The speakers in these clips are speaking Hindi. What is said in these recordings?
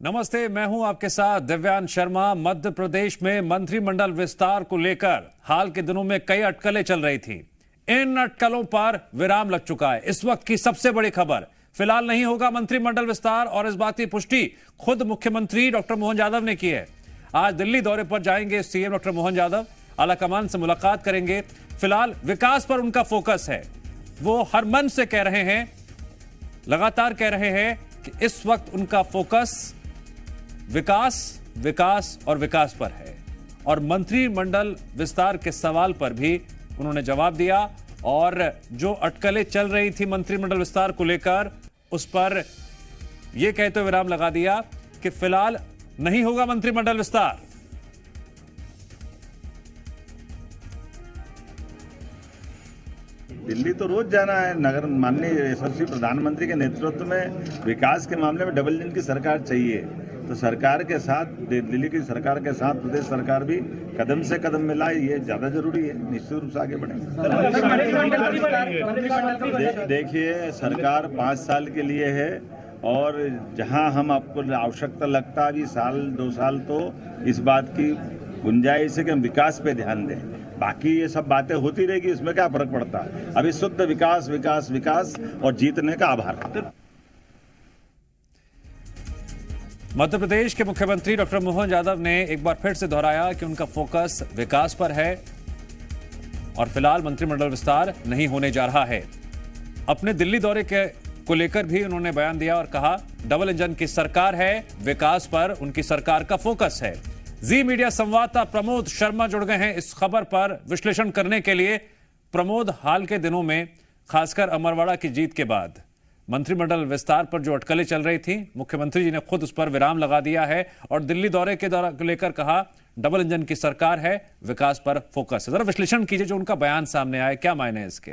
नमस्ते, मैं हूं आपके साथ दिव्यांश शर्मा। मध्य प्रदेश में मंत्रिमंडल विस्तार को लेकर हाल के दिनों में कई अटकलें चल रही थी। इन अटकलों पर विराम लग चुका है। इस वक्त की सबसे बड़ी खबर, फिलहाल नहीं होगा मंत्रिमंडल विस्तार, और इस बात की पुष्टि खुद मुख्यमंत्री डॉक्टर मोहन यादव ने की है। आज दिल्ली दौरे पर जाएंगे सीएम डॉक्टर मोहन यादव, आलाकमान से मुलाकात करेंगे। फिलहाल विकास पर उनका फोकस है। वो हर मन से कह रहे हैं, लगातार कह रहे हैं कि इस वक्त उनका फोकस विकास, विकास और विकास पर है। और मंत्रिमंडल विस्तार के सवाल पर भी उन्होंने जवाब दिया, और जो अटकलें चल रही थी मंत्रिमंडल विस्तार को लेकर, उस पर यह कहते हुए विराम लगा दिया कि फिलहाल नहीं होगा मंत्रिमंडल विस्तार। दिल्ली तो रोज जाना है। नगर माननीय यशस्वी प्रधानमंत्री के नेतृत्व में विकास के मामले में डबल इंजन की सरकार चाहिए, तो सरकार के साथ, दिल्ली की सरकार के साथ प्रदेश सरकार भी कदम से कदम मिलाए, ये ज्यादा जरूरी है। निश्चित रूप से आगे बढ़ेंगे। देखिए, सरकार 5 साल के लिए है, और जहां हम आपको आवश्यकता लगता है 1-2 साल तो इस बात की गुंजाइश है कि हम विकास पे ध्यान दें। बाकी ये सब बातें होती रहेगी, इसमें क्या फर्क पड़ता है। अभी शुद्ध विकास, विकास, विकास और जीतने का आभार। मध्य प्रदेश के मुख्यमंत्री डॉक्टर मोहन यादव ने एक बार फिर से दोहराया कि उनका फोकस विकास पर है, और फिलहाल मंत्रिमंडल विस्तार नहीं होने जा रहा है। अपने दिल्ली दौरे को लेकर भी उन्होंने बयान दिया और कहा, डबल इंजन की सरकार है, विकास पर उनकी सरकार का फोकस है। जी मीडिया संवाददाता प्रमोद शर्मा जुड़ गए हैं इस खबर पर विश्लेषण करने के लिए। प्रमोद, हाल के दिनों में खासकर अमरवाड़ा की जीत के बाद मंत्रिमंडल विस्तार पर जो अटकलें चल रही थी, मुख्यमंत्री जी ने खुद उस पर विराम लगा दिया है, और दिल्ली दौरे के लेकर कहा, डबल इंजन की सरकार है, विकास पर फोकस है। जरा विश्लेषण कीजिए, जो उनका बयान सामने आया, क्या मायने हैं इसके?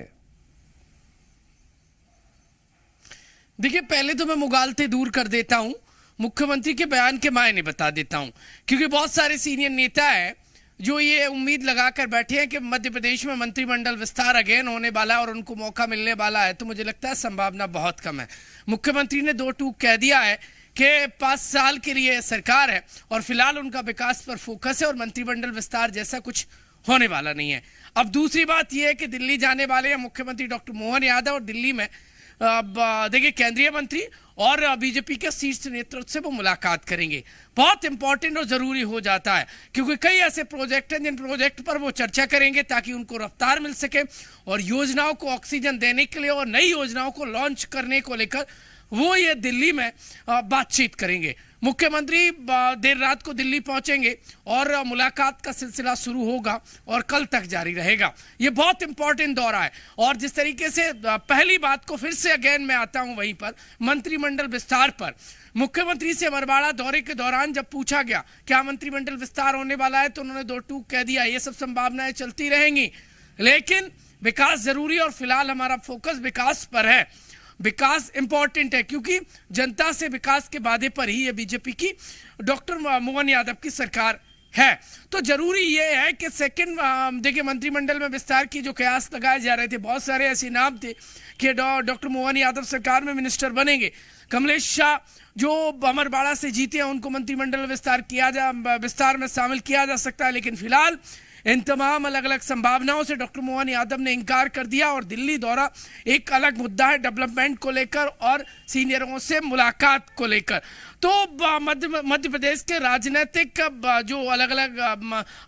देखिए, पहले तो मैं मुगालते दूर कर देता हूं, मुख्यमंत्री के बयान के मायने बता देता हूं, क्योंकि बहुत सारे सीनियर नेता हैं जो ये उम्मीद लगाकर बैठे हैं कि मध्य प्रदेश में मंत्रिमंडल विस्तार अगेन होने वाला है और उनको मौका मिलने वाला है। तो मुझे लगता है संभावना बहुत कम है। मुख्यमंत्री ने 2 टूक कह दिया है कि 5 साल के लिए सरकार है, और फिलहाल उनका विकास पर फोकस है, और मंत्रिमंडल विस्तार जैसा कुछ होने वाला नहीं है। अब दूसरी बात यह है कि दिल्ली जाने वाले हैं मुख्यमंत्री डॉक्टर मोहन यादव, और दिल्ली में देखिए केंद्रीय मंत्री और बीजेपी के शीर्ष नेतृत्व से वो मुलाकात करेंगे। बहुत इंपॉर्टेंट और जरूरी हो जाता है, क्योंकि कई ऐसे प्रोजेक्ट हैं जिन प्रोजेक्ट पर वो चर्चा करेंगे ताकि उनको रफ्तार मिल सके, और योजनाओं को ऑक्सीजन देने के लिए और नई योजनाओं को लॉन्च करने को लेकर वो ये दिल्ली में बातचीत करेंगे। मुख्यमंत्री देर रात को दिल्ली पहुंचेंगे और मुलाकात का सिलसिला शुरू होगा और कल तक जारी रहेगा। ये बहुत इंपॉर्टेंट दौरा है। और जिस तरीके से पहली बात को फिर से अगेन मैं आता हूं वहीं पर, मंत्रिमंडल विस्तार पर। मुख्यमंत्री से अमरवाड़ा दौरे के दौरान जब पूछा गया क्या मंत्रिमंडल विस्तार होने वाला है, तो उन्होंने 2 टूक कह दिया, ये सब संभावनाएं चलती रहेंगी, लेकिन विकास जरूरी है, और फिलहाल हमारा फोकस विकास पर है। विकास इंपॉर्टेंट है, क्योंकि जनता से विकास के वादे पर ही ये बीजेपी की डॉक्टर मोहन यादव की सरकार है। तो जरूरी ये है कि सेकंड, देखिए मंत्रिमंडल में विस्तार की जो कयास लगाए जा रहे थे, बहुत सारे ऐसे नाम थे कि डॉक्टर मोहन यादव सरकार में मिनिस्टर बनेंगे। कमलेश शाह जो अमरवाड़ा से जीते हैं, उनको मंत्रिमंडल विस्तार में शामिल किया जा सकता है, लेकिन फिलहाल इन तमाम अलग अलग संभावनाओं से डॉक्टर मोहन यादव ने इनकार कर दिया। और दिल्ली दौरा एक अलग मुद्दा है, डेवलपमेंट को लेकर और सीनियरों से मुलाकात को लेकर। तो मध्य प्रदेश के राजनीतिक जो अलग अलग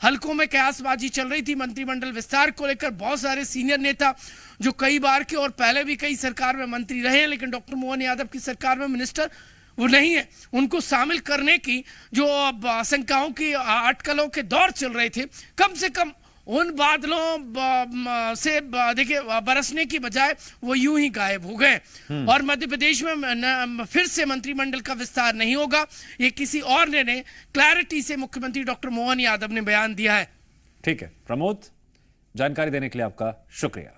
हलकों में कयासबाजी चल रही थी मंत्रिमंडल विस्तार को लेकर, बहुत सारे सीनियर नेता जो कई बार के और पहले भी कई सरकार में मंत्री रहे, लेकिन डॉक्टर मोहन यादव की सरकार में मिनिस्टर वो नहीं है, उनको शामिल करने की जो आशंकाओं की अटकलों के दौर चल रहे थे, कम से कम उन बादलों से देखिए बरसने की बजाय वो यूं ही गायब हो गए। और मध्य प्रदेश में फिर से मंत्रिमंडल का विस्तार नहीं होगा, ये किसी और ने क्लैरिटी से मुख्यमंत्री डॉक्टर मोहन यादव ने बयान दिया है। ठीक है प्रमोद, जानकारी देने के लिए आपका शुक्रिया।